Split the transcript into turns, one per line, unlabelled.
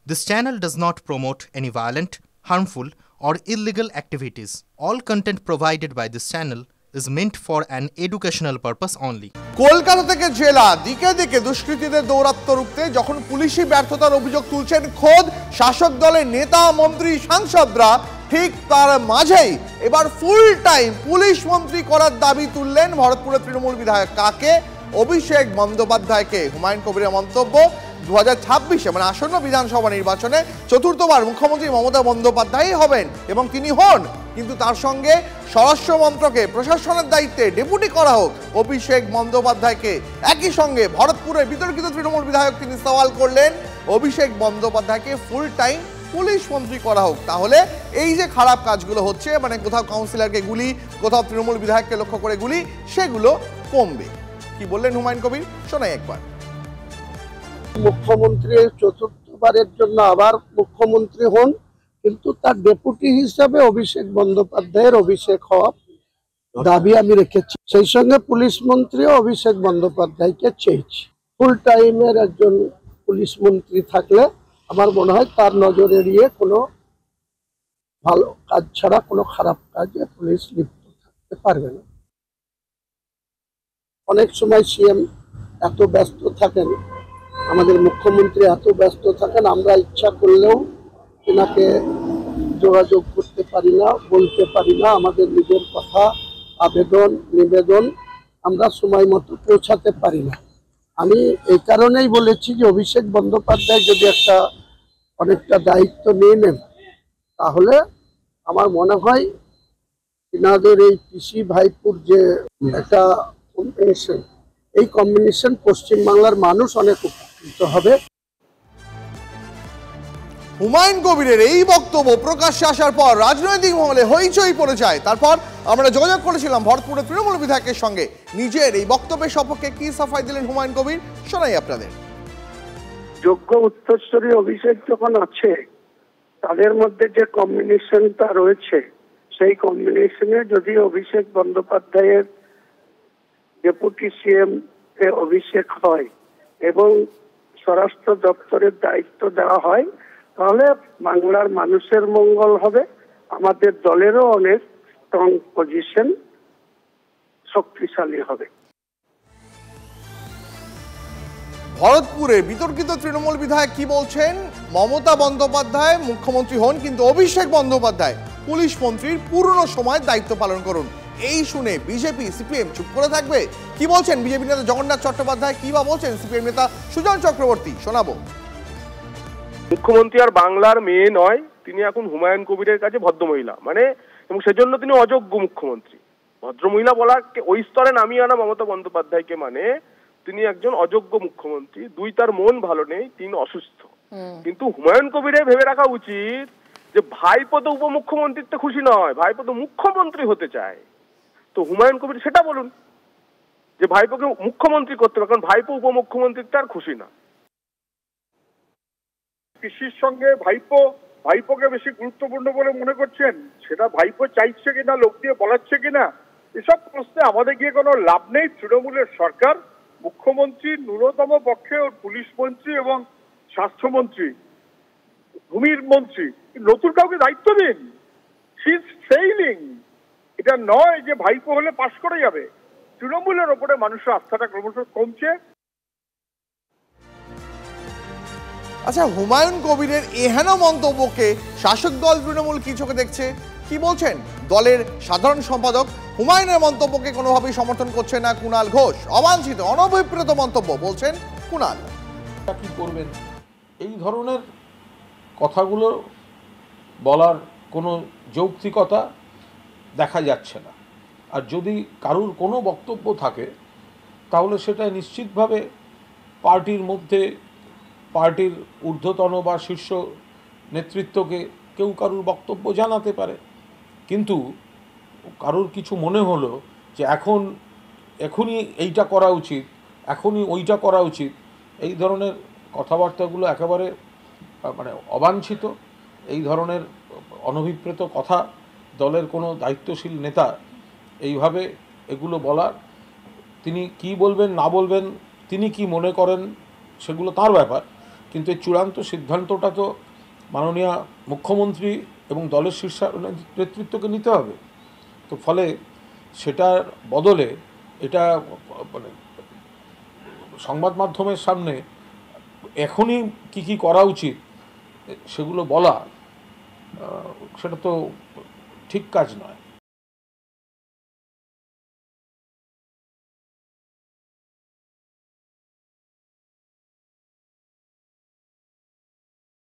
This channel does not promote any violent, harmful, or illegal activities. All content provided by this channel is meant for an educational purpose only.
Kolkata থেকে জেলা দিকে দিকে দুষ্কৃতীদের দৌরাত্ম্য রুখতে যখন পুলিশি ব্যর্থতার অভিযোগ তুলছেন খোদ শাসক দলের নেতা মন্ত্রী সাংসদরা, ঠিক তার মাঝেই এবার ফুল টাইম পুলিশ মন্ত্রী করার দাবি তুললেন ভরতপুরের তৃণমূল বিধায়ক কাকে অভিষেক বন্দ্যোপাধ্যায়কে। হুমায়ুন কবিরের মন্তব্য, 2026 মানে আসন্ন বিধানসভা নির্বাচনে চতুর্থবার মুখ্যমন্ত্রী মমতা বন্দ্যোপাধ্যায় হবেন এবং তিনি হন, কিন্তু তার সঙ্গে স্বরাষ্ট্র মন্ত্রকে প্রশাসনের দায়িত্বে ডেপুটি করা হোক অভিষেক বন্দ্যোপাধ্যায়কে। একই সঙ্গে ভরতপুরের বিতর্কিত তৃণমূল বিধায়ক তিনি সওয়াল করলেন অভিষেক বন্দ্যোপাধ্যায়কে ফুল টাইম পুলিশ মন্ত্রী করা হোক। তাহলে এই যে খারাপ কাজগুলো হচ্ছে, মানে কোথাও কাউন্সিলরকে গুলি, কোথাও তৃণমূল বিধায়ককে লক্ষ্য করে গুলি, সেগুলো কমবে। কি বললেন হুমায়ুন কবির, শোনাই একবার।
মুখ্যমন্ত্রী চতুর্থবারের জন্য আবার মুখ্যমন্ত্রী হন, কিন্তু তার ডেপুটি হিসাবে অভিষেক বন্দ্যোপাধ্যায়ের অভিষেক হওয়ার দাবি আমি রেখেছি। সেই সঙ্গে পুলিশ মন্ত্রীও অভিষেক বন্দ্যোপাধ্যায়কে চেয়েছি। ফুল টাইমের একজন পুলিশ মন্ত্রী থাকলে আমার মনে হয় তার নজর এড়িয়ে কোনো ভালো কাজ ছাড়া কোনো খারাপ কাজে পুলিশ লিপ্ত থাকতে পারবে না। অনেক সময় সিএম এত ব্যস্ত থাকেন, আমাদের মুখ্যমন্ত্রী এত ব্যস্ত থাকেন, আমরা ইচ্ছা করলেও এনাকে যোগাযোগ করতে পারি না, বলতে পারি না। আমাদের নিজের কথা, আবেদন, নিবেদন আমরা সময় মতো পৌঁছাতে পারি না। আমি এই কারণেই বলেছি যে অভিষেক বন্দ্যোপাধ্যায় যদি অনেকটা দায়িত্ব নিয়ে নেন, তাহলে আমার মনে হয় এনাদের এই পিসি ভাইপুর যে একটা কম্বিনেশন, এই কম্বিনেশন পশ্চিমবাংলার মানুষ অনেক উপকৃত হবে।
হুমায়ুন কবিরের এই বক্তব্য প্রকাশ্যে আসার পর রাজনৈতিক মহলে হইচই পড়ে যায়। তারপর আমরা যোগাযোগ করেছিলাম ভরতপুরের তৃণমূল বিধায়কের সঙ্গে। নিজের এই বক্তব্যের সপক্ষে কি সাফাই দিলেন হুমায়ুন কবির, শোনাই আপনাদের।
যোগ্য উত্তরসূরি অভিষেক যখন আছে, তাদের মধ্যে যে কম্বিনেশনটা রয়েছে, সেই কম্বিনেশনে যদি অভিষেক বন্দ্যোপাধ্যায়ের ডেপুটি সিএম এ অভিষেক হয় এবং স্বরাষ্ট্র দপ্তরের দায়িত্ব দেওয়া হয়, তাহলে বাংলার মানুষের মঙ্গল হবে, আমাদের দলেরও অনেক স্ট্রং পজিশন শক্তিশালী হবে।
ভরতপুরে বিতর্কিত তৃণমূল বিধায়ক কি বলছেন, মমতা বন্দ্যোপাধ্যায় মুখ্যমন্ত্রী হন, কিন্তু অভিষেক বন্দ্যোপাধ্যায় পুলিশ মন্ত্রীর পুরনো সময় দায়িত্ব পালন করুন। এই শুনে বিজেপি সিপিএম চুপ করে থাকবে? কি বলছেন বিজেপি নেতা জগন্নাথ চট্টোপাধ্যায়, কি বা বলছেন সিপিএম নেতা সুজন চক্রবর্তী, শোনাবো।
মুখ্যমন্ত্রী আর বাংলার মেয়ে নয়, তিনি এখন হুমায়ুন কবিরের কাছে ভদ্রমহিলা, মানে এবং সেজন্য তিনি অযোগ্য মুখ্যমন্ত্রী। ভদ্রমহিলা বলা ওই স্তরে নামিয়ে আনা মমতা বন্দ্যোপাধ্যায়কে, মানে তিনি একজন অযোগ্য মুখ্যমন্ত্রী। দুই, তার মন ভালো নেই, তিনি অসুস্থ। কিন্তু হুমায়ুন কবিরের ভেবে রাখা উচিত যে ভাইপো তো উপমুখ্যমন্ত্রীতে খুশি নয়, ভাইপো তো মুখ্যমন্ত্রী হতে চায়। তো হুমায়ুন কবির সেটা বলুন যে ভাইপোকে মুখ্যমন্ত্রী করতে হবে, কারণ ভাইপো উপমুখ্যমন্ত্রীতে আর খুশি না।
পিসির সঙ্গে ভাইপোকে বেশি গুরুত্বপূর্ণ বলে মনে করছেন, সেটা ভাইপো চাইছে কিনা, লোক দিয়ে বলাচ্ছে কিনা, এসব প্রশ্নে আমাদের গিয়ে কোনো লাভ নেই। তৃণমূলের সরকার, মুখ্যমন্ত্রী ন্যূনতম পক্ষে ওর পুলিশ মন্ত্রী এবং স্বাস্থ্যমন্ত্রী, ভূমির মন্ত্রী, নতুন কাউকে দায়িত্ব দিন। She is failing. এটা নয় যে ভাইপো হলে পাশ করে যাবে। তৃণমূলের ওপরে মানুষের আস্থাটা ক্রমশ কমছে।
আচ্ছা, হুমায়ুন কবিরের এহেন মন্তব্যকে শাসক দল তৃণমূল কি চোখে দেখছে, কি বলছেন দলের সাধারণ সম্পাদক? হুমায়ুনের মন্তব্যকে কোনোভাবেই সমর্থন করছে না কুণাল ঘোষ। অবাঞ্ছিত, অনভিপ্রেত মন্তব্য বলছেন কুণাল।
কি করবেন? এই ধরনের কথাগুলো বলার কোনো যৌক্তিকতা দেখা যাচ্ছে না। আর যদি কারুর কোনো বক্তব্য থাকে, তাহলে সেটা নিশ্চিতভাবে পার্টির মধ্যে, পার্টির ঊর্ধ্বতন বা শীর্ষ নেতৃত্বকে কেউ কারুর বক্তব্য জানাতে পারে। কিন্তু কারুর কিছু মনে হলো যে এখনই এইটা করা উচিত, এখনই ওইটা করা উচিত, এই ধরনের কথাবার্তাগুলো একেবারে মানে অবাঞ্ছিত। এই ধরনের অনভিপ্রেত কথা দলের কোনো দায়িত্বশীল নেতা এইভাবে এগুলো বলার, তিনি কি বলবেন না বলবেন, তিনি কি মনে করেন সেগুলো তার ব্যাপার, কিন্তু এই চূড়ান্ত সিদ্ধান্তটা তো মাননীয় মুখ্যমন্ত্রী এবং দলের শীর্ষ নেতৃত্বকে নিতে হবে। তো ফলে সেটার বদলে এটা মানে সংবাদ মাধ্যমের সামনে এখনই কি করা উচিত সেগুলো বলা, সেটা তো ঠিক কাজ নয়।